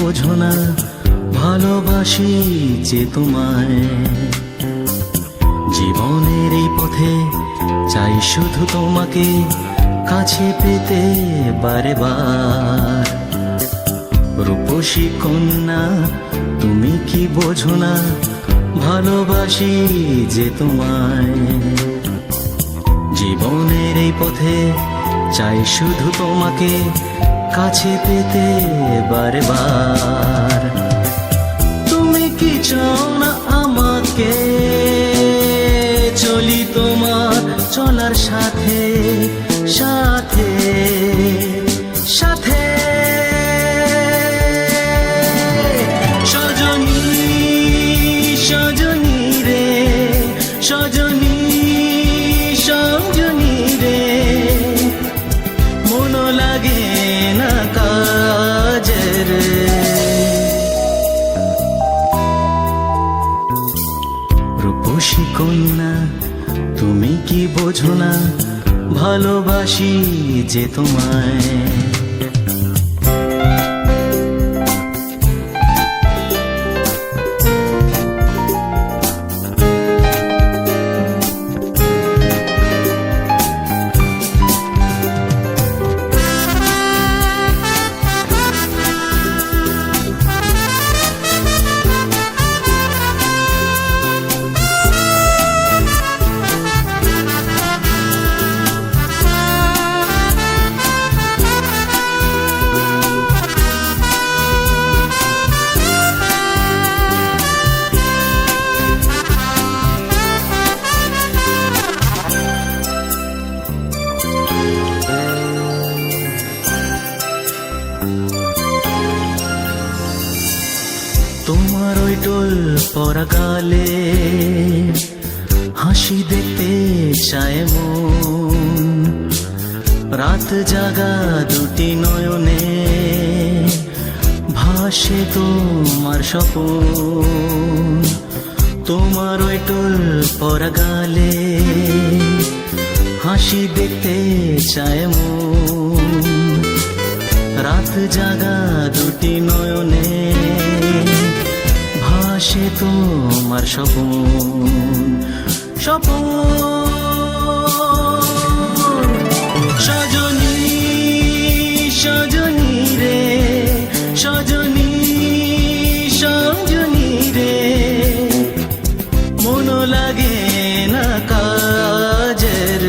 বোঝো না ভালোবাসি যে তোমায়। জীবনের এই পথে চাই শুধু তোমাকে কাছে পেতে বারে বার। রূপসী কন্যা তুমি কি বোঝো না ভালোবাসি যে তোমায়। জীবনের এই পথে চাই শুধু তোমাকে কাছে পেতে বারে বার। তুমি কি চাও না আমাকে চলি তোমার চলার সাথে সাথে সাথে। সজনী সজনী রে সজনী সজনী রে মন লাগে না কাজের। রূপসী কন্যা তুমি কি বোঝো না ভালোবাসি যে তোমায়। তোমার ওই টোল পরা গালে হাসি দেখতে চায় মন। রাত জাগা দুটি নয়নে ভাসে তোমার স্বপন। তোমার ওই টোল পরা গালে হাসি দেখতে চায় মন। রাত জাগা দুটি নয়নে ভাসে তোমার স্বপন স্বপন। সজনী সজনী রে সজনী সজনী রে মন লাগে না কাজের।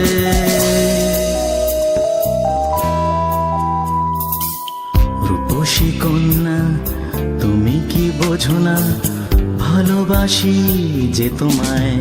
রূপসী কন্যা তুমি কি বোঝো না ভালোবাসি যে তোমায়।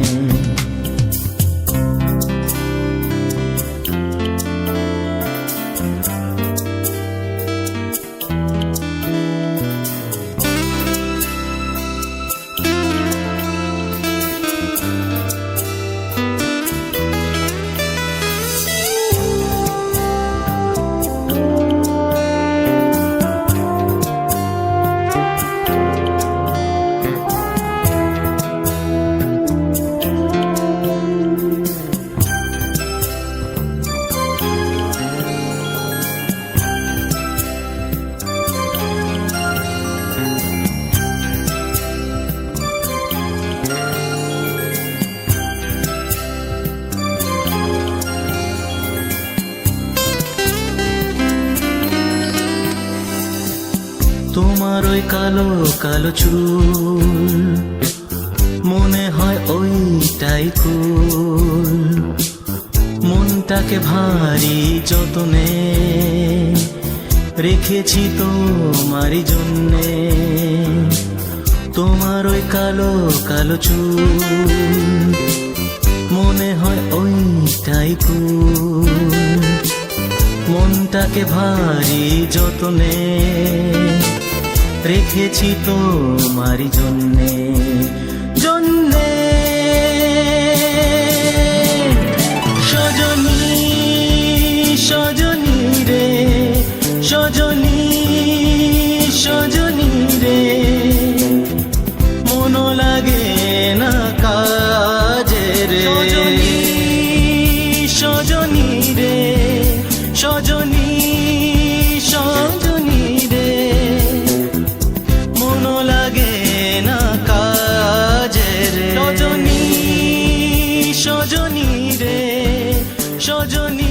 তোমার ওই কালো কালো চুল মনে হয় ওইটাই কুল। মনটাকে ভারী যতনে রেখেছি তোমারই জন্যে। তোমার ওই কালো কালো চুল মনে হয় ওইটাই কুল। মনটাকে ভারী যতনে রেখেছি তোমারই জন্যে জন্যে। সজনী সজনী রে সজনী সজনী রে মন লাগে না কাজের। সজনী সজনী রে সজনী সজনী রে সজনী রে সজনী